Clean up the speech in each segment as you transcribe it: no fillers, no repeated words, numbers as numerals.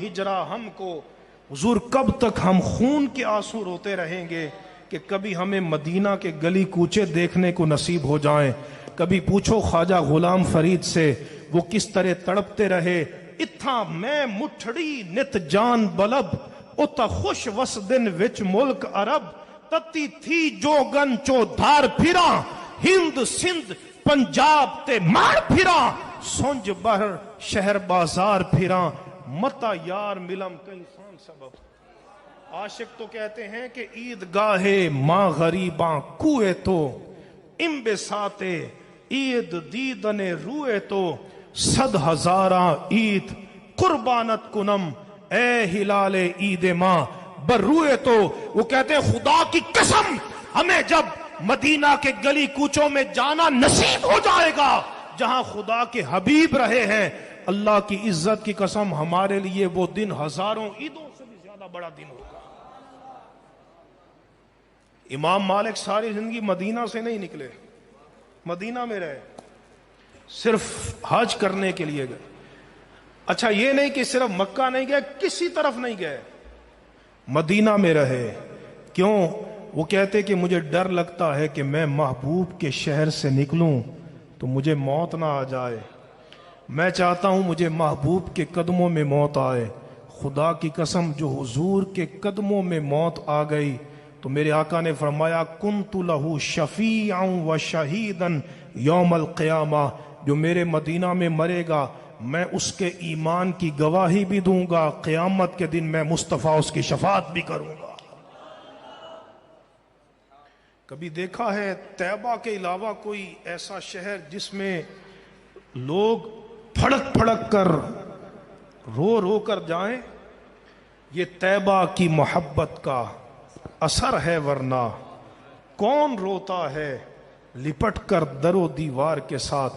ہجرا ہم کو، حضور کب تک ہم خون کے آنسو روتے رہیں گے کہ کبھی ہمیں مدینہ کے گلی کوچے دیکھنے کو نصیب ہو جائیں۔ کبھی پوچھو خواجہ غلام فرید سے، وہ کس طرح تڑپتے رہے، اتھا میں مٹھڑی نت جان بلب، اتا خوش وس دن وچ ملک عرب، تتی تھی جو گن چو دھار پھرا، ہند سندھ پنجاب تے مار پھرا، سنج بہر شہر بازار پھرا، متا یار ملم کئی سان سبب۔ عاشق تو کہتے ہیں کہ عید گاہے ماں غریباں کوئے تو، امبے ساتے عید دیدن روئے تو، صد ہزاراں عید قربانت کنم، اے ہلال عید ماں بروئے تو۔ وہ کہتے ہیں خدا کی قسم ہمیں جب مدینہ کے گلی کوچوں میں جانا نصیب ہو جائے گا جہاں خدا کے حبیب رہے ہیں، اللہ کی عزت کی قسم ہمارے لیے وہ دن ہزاروں عیدوں سے بھی زیادہ بڑا دن ہوگا۔ امام مالک ساری زندگی مدینہ سے نہیں نکلے، مدینہ میں رہے، صرف حج کرنے کے لیے گئے۔ اچھا یہ نہیں کہ صرف مکہ نہیں گئے، کسی طرف نہیں گئے، مدینہ میں رہے۔ کیوں؟ وہ کہتے کہ مجھے ڈر لگتا ہے کہ میں محبوب کے شہر سے نکلوں تو مجھے موت نہ آ جائے، میں چاہتا ہوں مجھے محبوب کے قدموں میں موت آئے۔ خدا کی قسم جو حضور کے قدموں میں موت آ گئی تو میرے آقا نے فرمایا کنت لہو شفیعا و شہیدا یوم القیامہ، جو میرے مدینہ میں مرے گا میں اس کے ایمان کی گواہی بھی دوں گا، قیامت کے دن میں مصطفیٰ اس کی شفاعت بھی کروں گا۔ کبھی دیکھا ہے طیبہ کے علاوہ کوئی ایسا شہر جس میں لوگ پھڑک پھڑک کر رو رو کر جائیں؟ یہ طیبہ کی محبت کا اثر ہے، ورنہ کون روتا ہے لپٹ کر در و دیوار کے ساتھ۔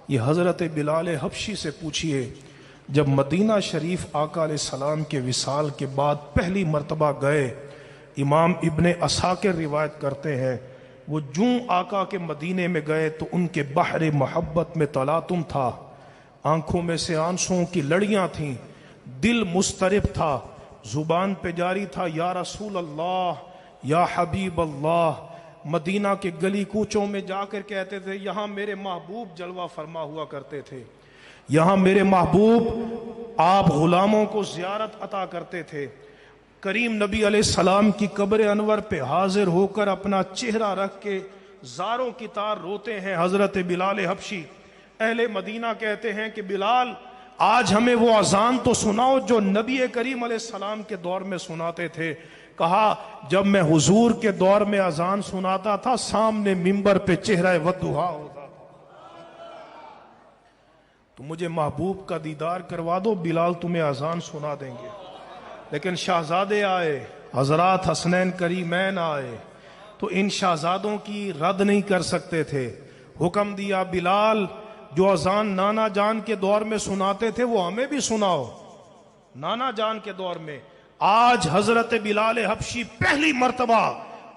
یہ حضرت بلال حبشی سے پوچھئے، جب مدینہ شریف آقا علیہ السلام کے وصال کے بعد پہلی مرتبہ گئے، امام ابن عساکر روایت کرتے ہیں وہ جوں آقا کے مدینے میں گئے تو ان کے بحر محبت میں تلاطم تھا، آنکھوں میں سے آنسوں کی لڑیاں تھیں، دل مضطرب تھا، زبان پہ جاری تھا یا رسول اللہ یا حبیب اللہ۔ مدینہ کے گلی کوچوں میں جا کر کہتے تھے یہاں میرے محبوب جلوہ فرما ہوا کرتے تھے، یہاں میرے محبوب آپ غلاموں کو زیارت عطا کرتے تھے۔ کریم نبی علیہ السلام کی قبر انور پہ حاضر ہو کر اپنا چہرہ رکھ کے زاروں کی طرح روتے ہیں حضرت بلال حبشی۔ اہل مدینہ کہتے ہیں کہ بلال آج ہمیں وہ اذان تو سناؤ جو نبی کریم علیہ السلام کے دور میں سناتے تھے۔ کہا جب میں حضور کے دور میں اذان سناتا تھا سامنے منبر پہ چہرہ ودھا ہوتا تھا، تو مجھے محبوب کا دیدار کروا دو، بلال تمہیں اذان سنا دیں گے۔ لیکن شہزادے آئے، حضرات حسنین کریمین آئے تو ان شہزادوں کی رد نہیں کر سکتے تھے۔ حکم دیا بلال جو اذان نانا جان کے دور میں سناتے تھے وہ ہمیں بھی سناؤ۔ نانا جان کے دور میں آج حضرت بلال حبشی پہلی مرتبہ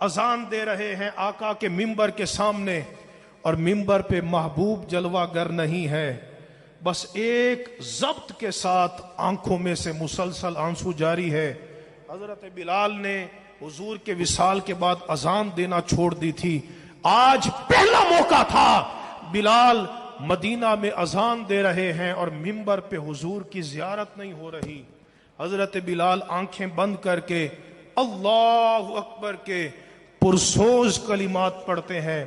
اذان دے رہے ہیں آقا کے منبر کے سامنے، اور منبر پہ محبوب جلوہ گر نہیں ہے، بس ایک ضبط کے ساتھ آنکھوں میں سے مسلسل آنسو جاری ہے۔ حضرت بلال نے حضور کے وصال کے بعد اذان دینا چھوڑ دی تھی، آج پہلا موقع تھا، بلال مدینہ میں اذان دے رہے ہیں اور منبر پہ حضور کی زیارت نہیں ہو رہی۔ حضرت بلال آنکھیں بند کر کے اللہ اکبر کے پرسوز کلمات پڑھتے ہیں۔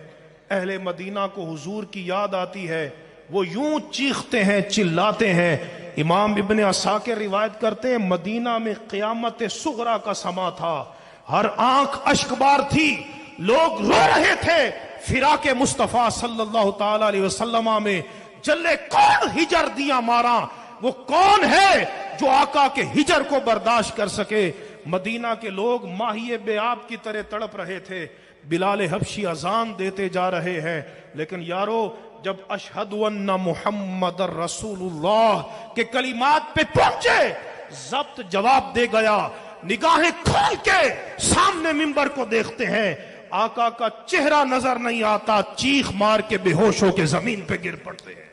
اہل مدینہ کو حضور کی یاد آتی ہے، وہ یوں چیختے ہیں چلاتے ہیں۔ امام ابن عساکر روایت کرتے ہیں مدینہ میں قیامت صغریٰ کا سما تھا، ہر آنکھ اشکبار تھی، لوگ رو رہے تھے فراق مصطفیٰ صلی اللہ تعالی علیہ وسلم میں۔ چلے کون ہجر دیا مارا، وہ کون ہے جو آقا کے ہجر کو برداشت کر سکے۔ مدینہ کے لوگ ماہی بے آب کی طرح تڑپ رہے تھے۔ بلال حبشی اذان دیتے جا رہے ہیں، لیکن یارو جب اشہد ان محمد رسول اللہ کے کلمات پہ پہنچے ضبط جواب دے گیا، نگاہیں کھول کے سامنے منبر کو دیکھتے ہیں، آقا کا چہرہ نظر نہیں آتا، چیخ مار کے بے ہوش ہو کے زمین پہ گر پڑتے ہیں۔